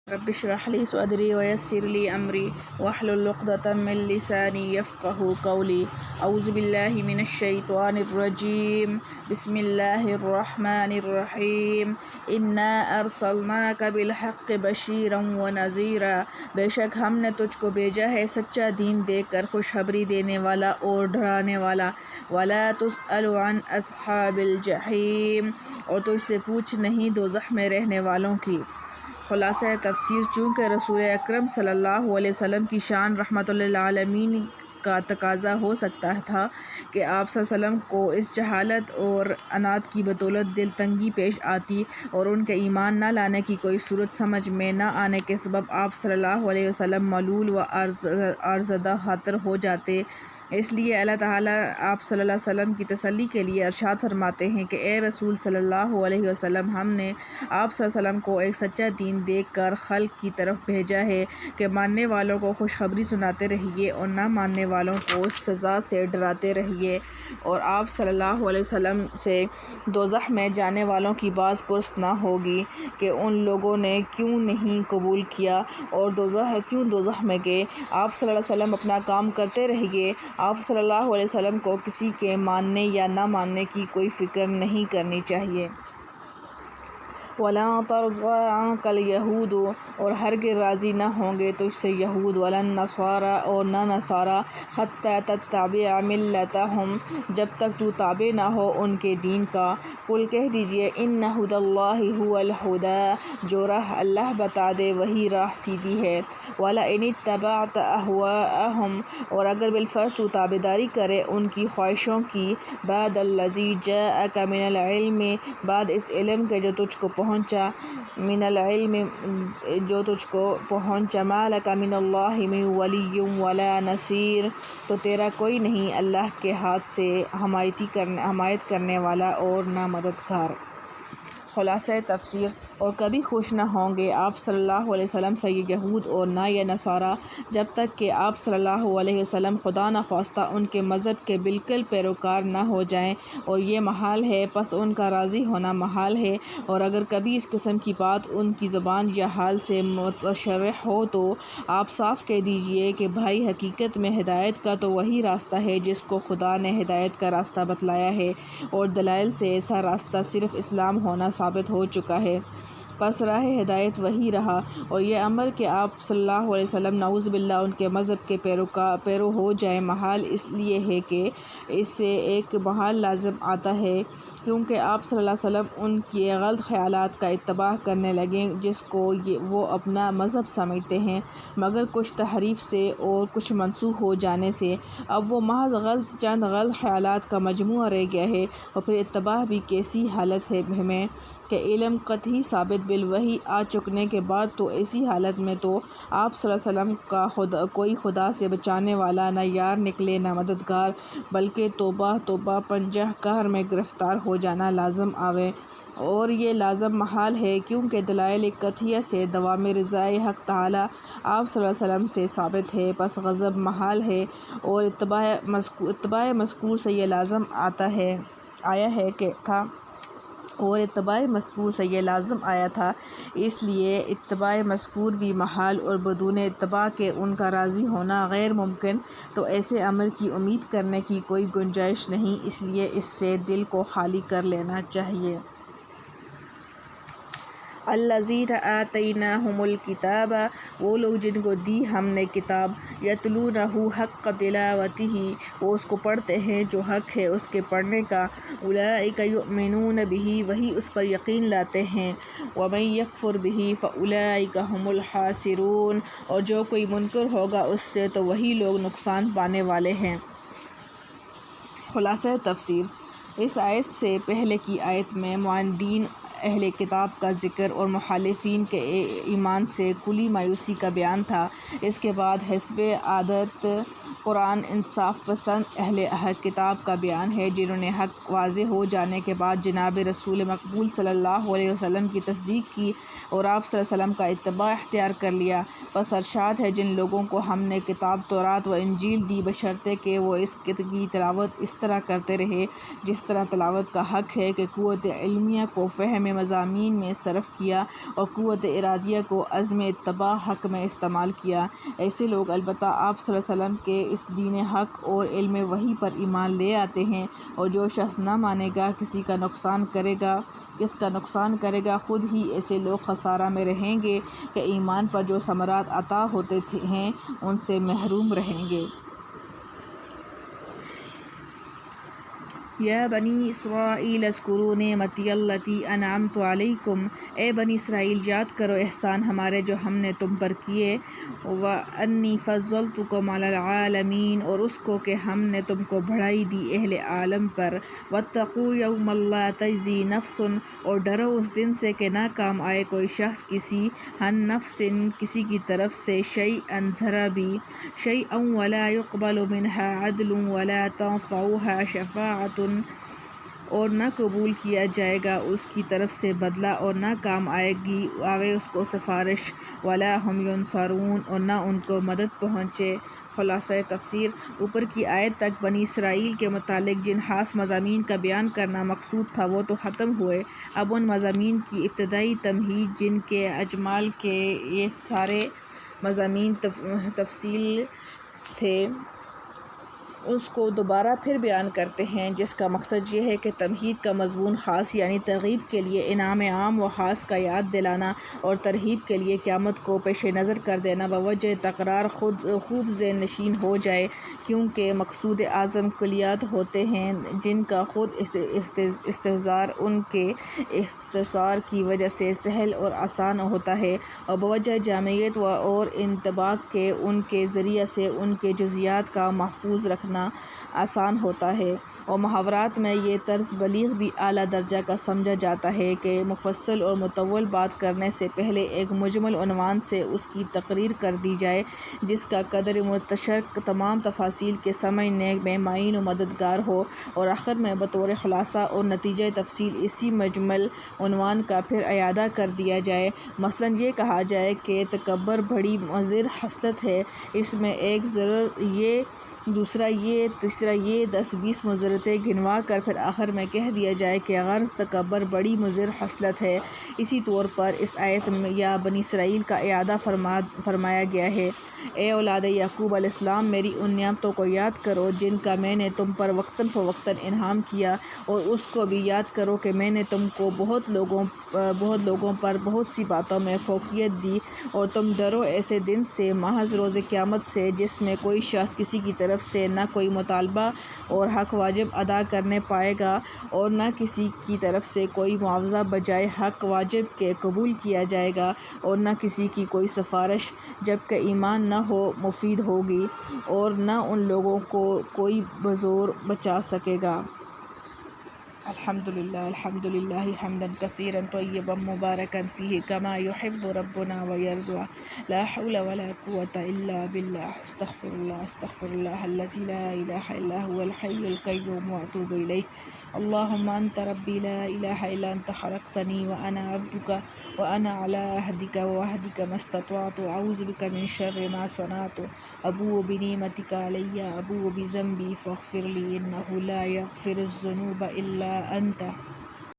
رب اشرح لي صدري ويسر لي أمري واحلل عقدة من لساني يفقهوا قولي أعوذ بالله من الشيطان الرجيم بسم الله الرحمن الرحيم إنا أرسلناك بالحق بشيرا ونذيرا بشک ہم نے تجھ کو بھیجا ہے سچا دین دے کر خوشخبری دینے والا اور ڈرانے والا ولا تسأل عن اصحاب الجحیم اور تجھ سے پوچھ نہیں دوزخ میں رہنے والوں کی۔ خلاصہ تفسیر چونکہ رسول اکرم صلی اللہ علیہ وسلم کی شان رحمت للعالمین کا تقاضا ہو سکتا تھا کہ آپ صلی اللہ علیہ وسلم کو اس جہالت اور عناد کی بدولت دل تنگی پیش آتی اور ان کے ایمان نہ لانے کی کوئی صورت سمجھ میں نہ آنے کے سبب آپ صلی اللہ علیہ وسلم ملول و آرزدہ خاطر ہو جاتے۔ اس لیے اللہ تعالیٰ آپ صلی اللہ علیہ وسلم کی تسلی کے لیے ارشاد فرماتے ہیں کہ اے رسول صلی اللہ علیہ وسلم ہم نے آپ صلی اللہ علیہ وسلم کو ایک سچا دین دے کر خلق کی طرف بھیجا ہے کہ ماننے والوں کو خوشخبری سناتے رہیے اور نہ ماننے والوں کو سزا سے ڈراتے رہیے، اور آپ صلی اللہ علیہ وسلم سے دوزخ میں جانے والوں کی باز پرس نہ ہوگی کہ ان لوگوں نے کیوں نہیں قبول کیا اور کیوں دوزخ میں گئے۔ آپ صلی اللہ علیہ وسلم اپنا کام کرتے رہیے۔ آپ صلی اللہ علیہ وسلم کو کسی کے ماننے یا نہ ماننے کی کوئی فکر نہیں کرنی چاہیے۔ وَلَن تَرْضَىٰ عَنكَ الْيَهُودُ اور ہرگز راضی نہ ہوں گے تجھ سے یہود وَلَا النَّصَارَىٰ اور نہ نصارہ حَتَّىٰ تَتَّبِعَ مِلَّتَهُمْ جب تک تو تابع نہ ہو ان کے دین کا۔ قل کہہ دیجئے اِنَّ هُدَى اللَّهِ هُوَ الْهُدَىٰ جو راہ اللہ بتا دے وہی راہ سیدھی ہے۔ وَلَئِنِ اتَّبَعْتَ أَهْوَاءَهُمْ اور اگر بالفرض تو تابعداری کرے ان کی خواہشوں کی بعد الَّذِي جَاءَكَ مِنَ الْعِلْمِ بعد اس علم کے جو تجھ کو پہنچا من العلم جو تجھ کو پہنچا ما لک من اللہ من ولی ولا نصیر تو تیرا کوئی نہیں اللہ کے ہاتھ سے حمایت کرنے والا اور نہ مددگار۔ خلاصہ تفسیر اور کبھی خوش نہ ہوں گے آپ صلی اللہ علیہ وسلم سے یہ یہود اور نہ یہ نصارہ جب تک کہ آپ صلی اللہ علیہ وسلم خدا نخواستہ ان کے مذہب کے بالکل پیروکار نہ ہو جائیں، اور یہ محال ہے پس ان کا راضی ہونا محال ہے، اور اگر کبھی اس قسم کی بات ان کی زبان یا حال سے متشرح ہو تو آپ صاف کہہ دیجئے کہ بھائی حقیقت میں ہدایت کا تو وہی راستہ ہے جس کو خدا نے ہدایت کا راستہ بتلایا ہے، اور دلائل سے ایسا راستہ صرف اسلام ہونا ثابت ہو چکا ہے، پس راہ ہدایت وہی رہا۔ اور یہ امر کہ آپ صلی اللہ علیہ وسلم نعوذ باللہ ان کے مذہب کے پیرو ہو جائیں محال اس لیے ہے کہ اس سے ایک محال لازم آتا ہے کیونکہ آپ صلی اللہ علیہ وسلم ان کے غلط خیالات کا اتباع کرنے لگیں جس کو وہ اپنا مذہب سمجھتے ہیں، مگر کچھ تحریف سے اور کچھ منسوخ ہو جانے سے اب وہ محض چند غلط خیالات کا مجموعہ رہ گیا ہے، اور پھر اتباع بھی کیسی حالت ہے میں کہ علم قطعی ثابت بالوحی آ چکنے کے بعد تو ایسی حالت میں تو آپ صلی اللہ علیہ وسلم کا کوئی خدا سے بچانے والا نہ یار نکلے نہ مددگار، بلکہ توبہ پنجہ قہر میں گرفتار ہو جانا لازم آوے، اور یہ لازم محال ہے کیونکہ دلائل قطعیہ سے دوام رضائے حق تعالی آپ صلی اللہ علیہ وسلم سے ثابت ہے، پس غضب محال ہے، اور اتباع مذکور سے یہ لازم آیا تھا، اس لیے اتباع مذکور بھی محال اور بدون اتباع کے ان کا راضی ہونا غیر ممکن، تو ایسے امر کی امید کرنے کی کوئی گنجائش نہیں، اس لیے اس سے دل کو خالی کر لینا چاہیے۔ الذین آتیناہم الکتاب وہ لوگ جن کو دی ہم نے کتاب، یتلونہ حق تلاوتہ وہ اس کو پڑھتے ہیں جو حق ہے اس کے پڑھنے کا، اولئک یؤمنون بہ وہی اس پر یقین لاتے ہیں، ومن یکفر بہ فاولئک ھم الخاسرون اور جو کوئی منکر ہوگا اس سے تو وہی لوگ نقصان پانے والے ہیں۔ خلاصہ تفسیر اس آیت سے پہلے کی آیت میں معاندین اہل کتاب کا ذکر اور مخالفین کے ایمان سے کلی مایوسی کا بیان تھا، اس کے بعد حسب عادت قرآن انصاف پسند اہل کتاب کا بیان ہے جنہوں نے حق واضح ہو جانے کے بعد جناب رسول مقبول صلی اللہ علیہ وسلم کی تصدیق کی اور آپ صلی اللہ علیہ وسلم کا اتباع اختیار کر لیا، پس ارشاد ہے جن لوگوں کو ہم نے کتاب تورات و انجیل دی بشرطے کہ وہ اس کی تلاوت اس طرح کرتے رہے جس طرح تلاوت کا حق ہے کہ قوت علمیہ کو فہم مضامین میں صرف کیا اور قوت ارادیہ کو عزم اتباع حق میں استعمال کیا۔ ایسے لوگ البتہ آپ صلی اللہ علیہ وسلم کے اس دین حق اور علم وحی پر ایمان لے آتے ہیں، اور جو شخص نہ مانے گا کس کا نقصان کرے گا، خود ہی ایسے لوگ خسارہ میں رہیں گے کہ ایمان پر جو ثمرات عطا ہوتے ہیں ان سے محروم رہیں گے۔ یا بنی اسرائیل اذکروا نعمتی التی انعمت علیکم، اے بنی اسرائیل یاد کرو احسان ہمارے جو ہم نے تم پر کیے، وانی فضلتکم علی العالمین، اور اس کو کہ ہم نے تم کو بڑھائی دی اہل عالم پر، واتقوا یوما لا تجزی نفس، اور ڈرو اس دن سے کہ نہ کام آئے کوئی شخص کسی عن نفس کسی کی طرف سے شیئا ذرا بھی، شیئا ولا یقبل منها عدل ولا تنفعها شفاعۃ، اور نہ قبول کیا جائے گا اس کی طرف سے بدلہ اور نہ کام آوے اس کو سفارش، ولا هم ینصرون، اور نہ ان کو مدد پہنچے۔ خلاصہ تفسیر، اوپر کی آیت تک بنی اسرائیل کے متعلق جن خاص مضامین کا بیان کرنا مقصود تھا وہ تو ختم ہوئے، اب ان مضامین کی ابتدائی تمہید جن کے اجمال کے یہ سارے مضامین تفصیل تھے اس کو دوبارہ پھر بیان کرتے ہیں، جس کا مقصد یہ ہے کہ تمہید کا مضمون خاص یعنی ترغیب کے لیے انعام عام و خاص کا یاد دلانا، اور ترہیب کے لیے قیامت کو پیش نظر کر دینا بوجہ تقرار خوب ذہن نشین ہو جائے، کیونکہ مقصود اعظم کلیات ہوتے ہیں جن کا خود استحضار ان کے اختصار کی وجہ سے سہل اور آسان ہوتا ہے، اور بوجہ جامعیت اور انطباق کے ان کے ذریعہ سے ان کے جزیات کا محفوظ رکھنا آسان ہوتا ہے، اور محاورات میں یہ طرز بلیغ بھی اعلیٰ درجہ کا سمجھا جاتا ہے کہ مفصل اور مطول بات کرنے سے پہلے ایک مجمل عنوان سے اس کی تقریر کر دی جائے جس کا قدر منتشر تمام تفاصیل کے سمجھنے میں معین و مددگار ہو، اور آخر میں بطور خلاصہ اور نتیجہ تفصیل اسی مجمل عنوان کا پھر اعادہ کر دیا جائے۔ مثلاً یہ کہا جائے کہ تکبر بڑی مضر خصلت ہے، اس میں ایک ضرر یہ، دوسرا یہ، تیسرا یہ، 10-20 مضرتیں گنوا کر پھر آخر میں کہہ دیا جائے کہ غرض تکبر بڑی مضر خصلت ہے۔ اسی طور پر اس آیت میں یا بنی اسرائیل کا اعادہ فرمایا گیا ہے، اے اولاد یعقوب علیہ السلام، میری ان نعمتوں کو یاد کرو جن کا میں نے تم پر وقتاً فوقتاً انعام کیا، اور اس کو بھی یاد کرو کہ میں نے تم کو بہت لوگوں پر بہت سی باتوں میں فوقیت دی، اور تم ڈرو ایسے دن سے محض روز قیامت سے جس میں کوئی شخص کسی کی طرف سے نہ کوئی مطالبہ اور حق واجب ادا کرنے پائے گا، اور نہ کسی کی طرف سے کوئی معاوضہ بجائے حق واجب کے قبول کیا جائے گا، اور نہ کسی کی کوئی سفارش جبکہ ایمان نہ ہو مفید ہوگی، اور نہ ان لوگوں کو کوئی بزور بچا سکے گا۔ الحمدللہ حمدا کثیرا طیبا مبارکا فیہ کما یحب ربنا ویرضى، لا حول ولا قوة الا باللہ، استغفر اللہ الذی لا الہ الا هو الحی القیوم واتوب الیہ۔ اللہم انت ربی لا الہ الا انت خلقتنی وانا عبدک وانا علی عہدک ووعدک ما استطعت، اعوذ بک من شر ما صنعت، ابوء بنعمتک علی ابوء بذنبی فاغفر لی انہ لا یغفر الذنوب الا انت۔